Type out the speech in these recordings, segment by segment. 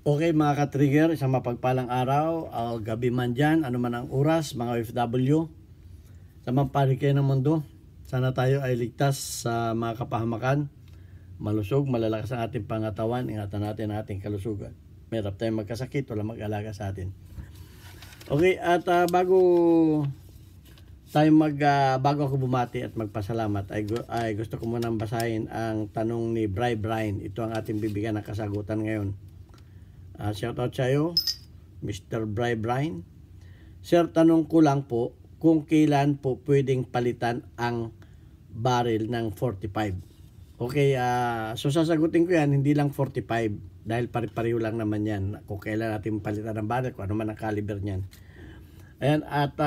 Okay mga ka-trigger, isang mapagpalang araw o gabi man dyan, ano man ang oras, mga OFW, sa mampanig kayo ng mundo. Sana tayo ay ligtas sa mga kapahamakan, malusog, malalakas ang ating pangatawan, ingatan natin ang ating kalusugan. Merap tayong magkasakit, wala mag-alaga sa atin. Okay, at bago ako bumati at magpasalamat, ay gusto ko munang basahin ang tanong ni Bri Brian. Ito ang ating bibigyan ng kasagutan ngayon. Shout out sa iyo, Mr. Bri Brian. Sir, tanong ko lang po kung kailan po pwedeng palitan ang barrel ng 45. Okay, so sasagutin ko yan, hindi lang 45 dahil pare-pareho lang naman yan kung kailan natin palitan ang barrel, kung ano man ang caliber niyan. Ayan, at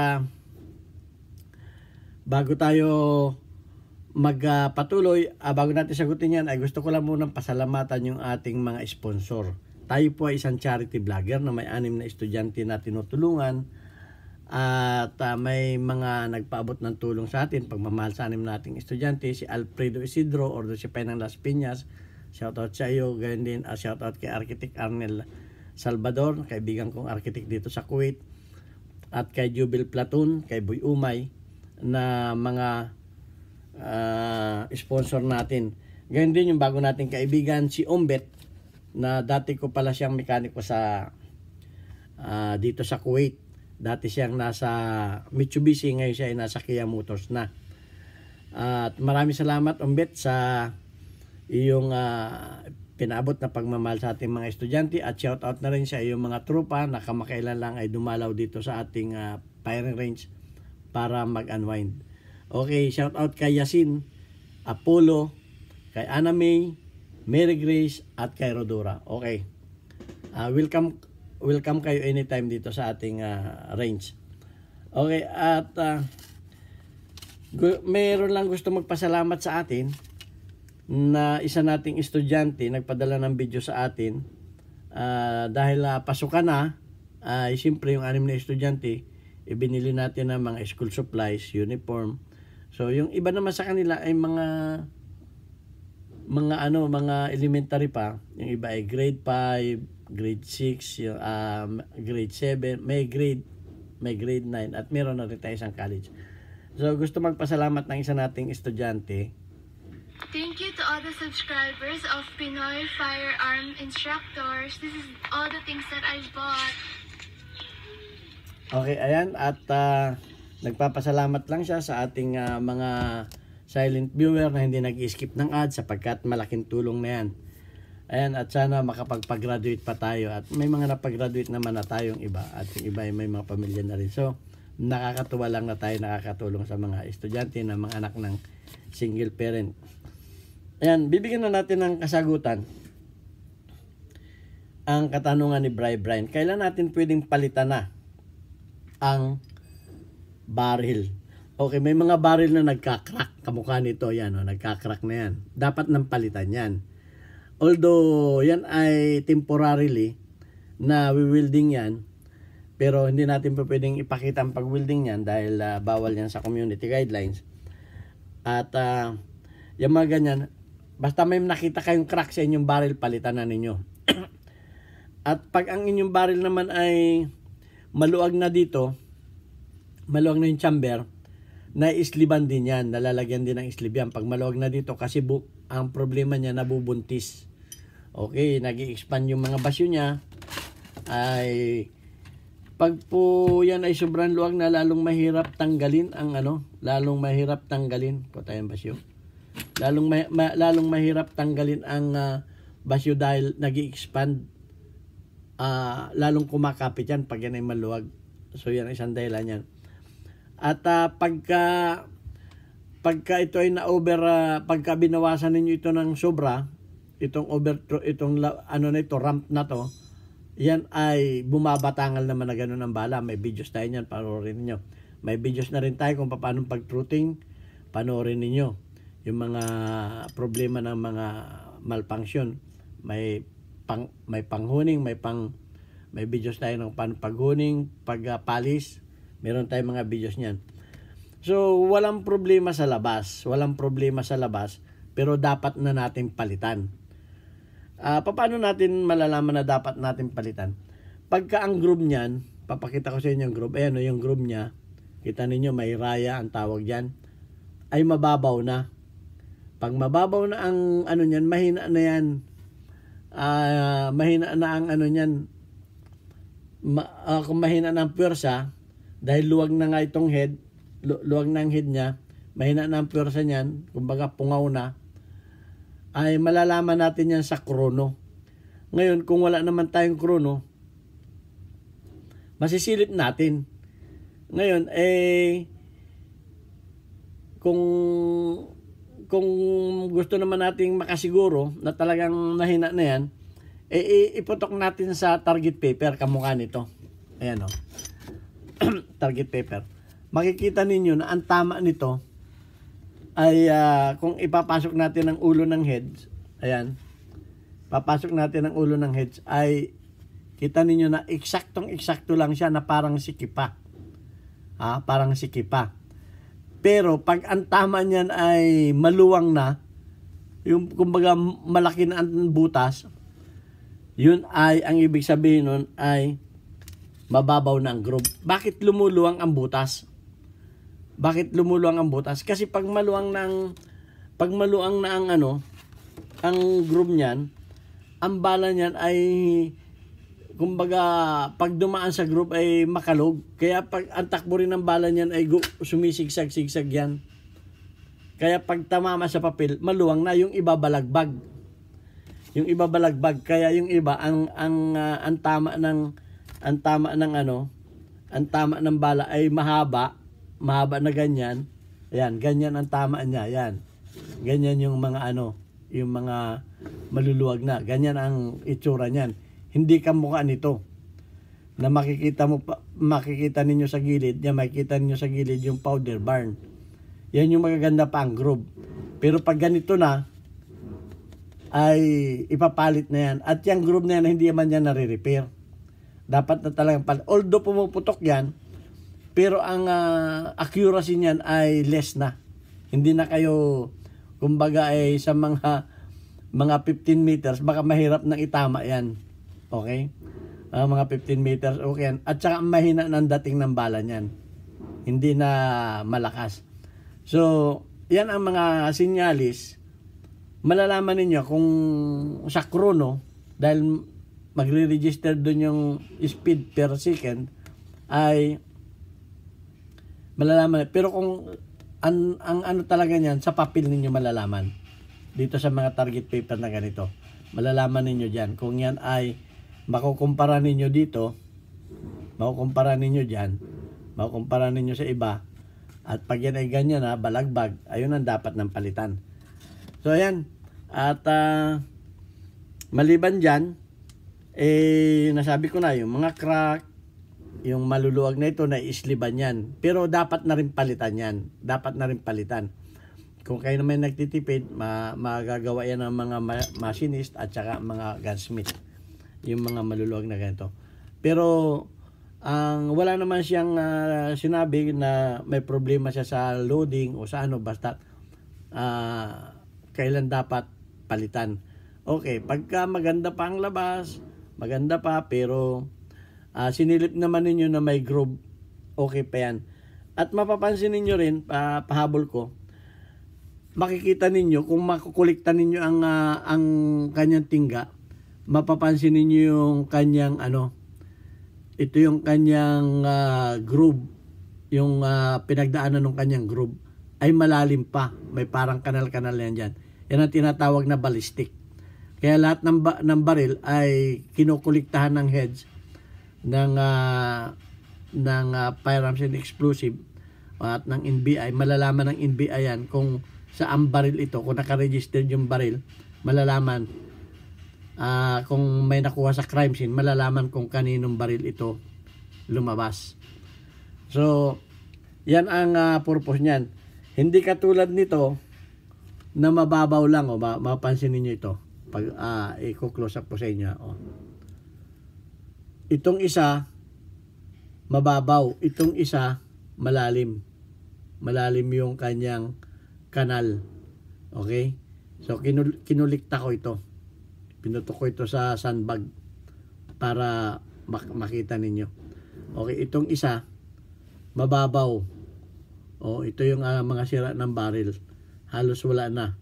bago tayo magpatuloy, bago natin sagutin yan, ay gusto ko lang munang pasalamatan yung ating mga sponsor. Tayo po ay isang charity vlogger na may 6 na estudyante na tinutulungan at may mga nagpaabot ng tulong sa atin, pagmamahal sa 6 nating estudyante, si Alfredo Isidro or si Penang Las Piñas, shoutout sa iyo. Gayon din shoutout kay Architect Arnel Salvador, kaibigan kong architect dito sa Kuwait, at kay Jubil Platoon, kay Boy Umay, na mga sponsor natin. Gayon din yung bago nating kaibigan si Ombet, na dati ko pala siyang mekaniko sa dito sa Kuwait. Dati siyang nasa Mitsubishi, ngayon siya ay nasa Kia Motors na. At maraming salamat, Ombet, sa iyong pinaabot na pagmamahal sa ating mga estudyante, at shout out na rin sa iyong mga tropa na kamakailan lang ay dumalaw dito sa ating firing range para mag-unwind. Okay, shout out kay Yasin, Apollo, kay Anna May, Mary Grace, at kay Rodora. Okay. Welcome kayo anytime dito sa ating range. Okay, at mayroon lang gusto magpasalamat sa atin na isa nating estudyante nagpadala ng video sa atin dahil pasukan na, siyempre yung 6 na estudyante, ibinili natin ng mga school supplies, uniform. So yung iba naman sa kanila ay mga elementary pa, yung iba ay grade 5, grade 6, yung, grade 7, may grade 9, at meron na rin tayo isang college. So gusto magpasalamat ng isa nating estudyante. Thank you to all the subscribers of Pinoy Firearm Instructors. This is all the things that I bought. Okay, ayan, at nagpapasalamat lang siya sa ating mga silent viewer na hindi nag-skip ng ads, sapagkat malaking tulong na yan. Ayan, at sana makapag-graduate pa tayo, at may mga napag-graduate naman na tayong iba, at yung iba ay may mga pamilya na rin. So nakakatuwa lang na tayo nakakatulong sa mga estudyante na mga anak ng single parent. Ayan, bibigyan na natin ng kasagutan ang katanungan ni Bri Brian. Kailan natin pwedeng palitan na ang barrel? Okay, may mga barrel na nagka-crack. Kamukha nito, yan, nagka-crack na yan. Dapat nang palitan yan. Although, yan ay temporarily na wielding yan, pero hindi natin pa pwedeng ipakita ang pag-wielding yan dahil bawal yan sa community guidelines. At yung mga ganyan, basta may nakita kayong crack sa inyong barrel, palitan na ninyo. At pag ang inyong barrel naman ay maluwag na dito, maluwag na yung chamber, na-isliban din yan, nalalagyan din ng islib yan pag maluwag na dito, kasi ang problema niya, nabubuntis. Okay, nag-i-expand yung mga basyo niya, ay pag po yan ay sobrang luwag na, lalong mahirap tanggalin ang lalong mahirap tanggalin ko tayong basyo. Lalong mahirap tanggalin ang basyo dahil nag-i-expand, lalong kumakapit yan pag yan ay maluwag. So yan ay isang dahilan yan. At pagka ito ay na-over, pagka binawasan ninyo ito ng sobra, itong ramp na to, yan ay bumabatangal naman na gano'n ang bala. May videos tayo niyan, panoorin niyo. May videos na rin tayo kung paano pag-truthing, panoorin niyo. Yung mga problema ng mga malfunction, may panghuning, may videos tayo ng paano paghuning, pagpalis. Meron tayong mga videos niyan. So, walang problema sa labas. Pero dapat na natin palitan. Paano natin malalaman na dapat natin palitan? Pagka ang groove niyan, papakita ko sa inyo yung groove. Ayan, yung groove niya. Kita ninyo, may raya ang tawag diyan. Ay mababaw na. Pag mababaw na ang ano niyan, mahina na yan. Mahina na ang ano niyan. Kung mahina na ang pwersa, dahil luwag na nga itong head, luwag na ang head niya, mahina na ang pwersa niyan, kumbaga pungaw na, ay malalaman natin yan sa krono. Ngayon, kung wala naman tayong krono, masisilip natin. Ngayon, kung gusto naman nating makasiguro na talagang mahina na yan, iputok natin sa target paper, kamukha nito. Ayan o. Target paper. Makikita ninyo na ang tama nito ay kung ipapasok natin ang ulo ng heads, ayan, papasok natin ang ulo ng heads, ay kita ninyo na eksaktong-eksakto lang siya na parang sikipa. Parang sikipa. Pero pag ang tama niyan ay maluwang na, yung kumbaga malaki na ang butas, yun ay, ang ibig sabihin nun ay mababaw na ang groove. Bakit lumuluwang ang butas? Bakit lumuluwang ang butas? Kasi pag maluwang na ang ano, ang groove niyan, ang bala niyan ay kumbaga pag dumaan sa groove ay makalog. Kaya pag ang takbo rin ng bala niyan ay sumisigsag-sigsag yan. Kaya pag tamama sa papel, maluwang na, yung iba balagbag. Yung iba balagbag, kaya yung iba ang tama ng bala ay mahaba na ganyan. Ayan, ganyan ang tama niya, ayan. Ganyan yung mga yung mga maluluwag na. Ganyan ang itsura niyan. Hindi kamukha nito. Na makikita ninyo sa gilid, makikita ninyo sa gilid yung powder barn. Yan yung magaganda pa ang groove. Pero pag ganito na, ay ipapalit na yan. At yung groove na yan, hindi man yan nare-repair. Dapat na talagang palit. Although pumuputok yan, pero ang accuracy niyan ay less na. Hindi na kayo, kumbaga ay sa mga 15 meters, baka mahirap nang itama yan. Okay? Mga 15 meters, okay yan. At saka mahina ng dating ng bala niyan. Hindi na malakas. So, yan ang mga sinyalis. Malalaman ninyo kung sa krono, dahil magre-register doon yung speed per second, ay malalaman. Pero kung ang ano talaga niyan, sa papel ninyo malalaman. Dito sa mga target paper na ganito. Malalaman ninyo dyan. Kung yan ay makukumpara ninyo dito, makukumpara ninyo dyan, makukumpara ninyo sa iba, at pag yan ay ganyan na, balagbag, ayun ang dapat ng palitan. So ayan, at maliban dyan, nasabi ko na, yung mga crack, yung maluluwag na ito, na isliban yan. Pero dapat na rin palitan yan. Dapat na rin palitan. Kung kayo naman nagtitipid, magagawa yan ng mga machinist at saka mga gunsmith. Yung mga maluluwag na ganito. Pero, wala naman siyang sinabi na may problema siya sa loading o sa ano, basta kailan dapat palitan. Okay, pagka maganda pa ang labas, maganda pa, pero sinilip naman ninyo na may groove, okay pa yan. At mapapansin ninyo rin, pahabol ko, makikita ninyo, kung makukulikta ninyo ang kanyang tingga, mapapansin ninyo yung kanyang ito yung kanyang groove, yung pinagdaanan ng kanyang groove, ay malalim pa. May parang kanal-kanal yan dyan. Yan ang tinatawag na ballistic. Kaya lahat ng baril ay kinukuliktahan ng heads ng firearms and explosive at ng NBI. Malalaman ng NBI yan kung saan baril ito. Kung nakaregister yung baril, malalaman. Kung may nakuha sa crime scene, malalaman kung kaninong baril ito lumabas. So, yan ang purpose niyan. Hindi katulad nito na mababaw lang. Mapapansin niyo ito. Pag i-close up po sa inyo. Itong isa, mababaw. Itong isa, malalim. Malalim yung kanyang kanal. Okay? So, kinulikta ko ito. Pinutok ko ito sa sandbag para makita ninyo. Okay, itong isa, mababaw. Ito yung mga sira ng barrel. Halos wala na.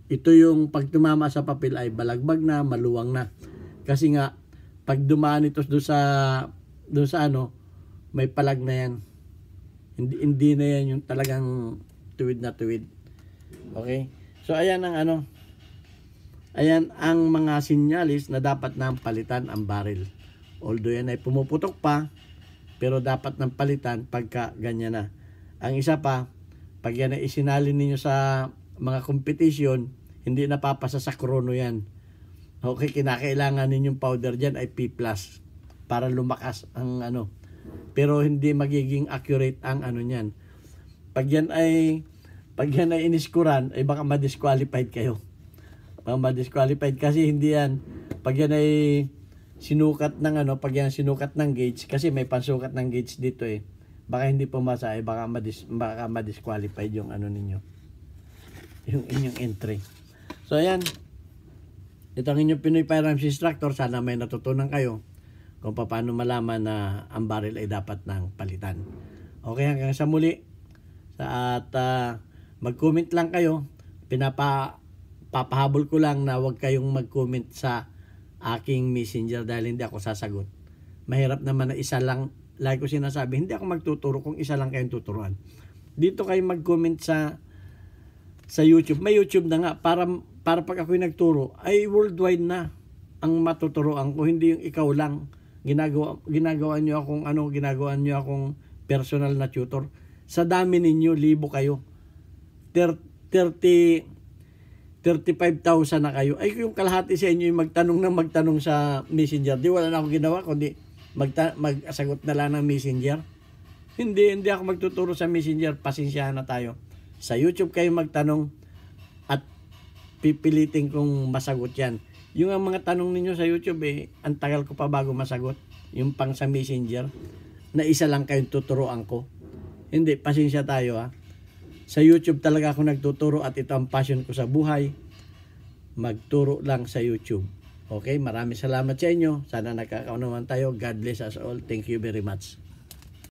Ito yung pag tumama sa papel ay balagbag na, maluwang na. Kasi nga, pag dumaan ito doon sa may palag na yan. Hindi na yan yung talagang tuwid na tuwid. Okay? So ayan ang ayan ang mga sinyalis na dapat nang palitan ang barrel. Although yan ay pumuputok pa, pero dapat nang palitan pagka ganyan na. Ang isa pa, pag yan ay isinalin ninyo sa mga competition, hindi napapasa sa krono yan. Okay, kinakailangan ninyong powder dyan ay P+, para lumakas ang pero hindi magiging accurate ang niyan. Pag yan ay iniskuran, ay baka ma-disqualified kayo. Baka ma-disqualified kasi hindi yan. Pag yan ay sinukat ng pag yan sinukat ng gauge, kasi may pansukat ng gauge dito baka hindi pumasa baka ma-disqualified yung ninyo. Yung inyong entry. So ayan. Ito ang inyong Pinoy Firearms Instructor. Sana may natutunan kayo kung paano malaman na ang barrel ay dapat nang palitan. Okay, hanggang sa muli. At mag-comment lang kayo. Papahabol ko lang na huwag kayong mag-comment sa aking messenger dahil hindi ako sasagot. Mahirap naman na isa lang. Like ko sinasabi, hindi ako magtuturo kung isa lang kayong tuturuan. Dito kayo mag-comment sa YouTube. May YouTube na nga para pag ako'y nagturo ay worldwide na ang matuturoan ko, hindi yung ikaw lang. Ginagawa niyo akong personal na tutor. Sa dami ninyo, libo kayo. 35,000 na kayo. Ay yung kalahati sa inyo yung magtanong sa Messenger. Di wala na akong ginawa kundi magsagot na lang ng Messenger. Hindi ako magtuturo sa Messenger. Pasensyahan na tayo. Sa YouTube kayo magtanong at pipilitin kong masagot yan. Yung mga tanong ninyo sa YouTube ang tagal ko pa bago masagot. Yung pang sa Messenger na isa lang kayong tuturuan ko. Hindi, pasensya tayo Sa YouTube talaga ako nagtuturo at ito ang passion ko sa buhay. Magturo lang sa YouTube. Okay, maraming salamat sa inyo. Sana nakakaunawan tayo. God bless us all. Thank you very much.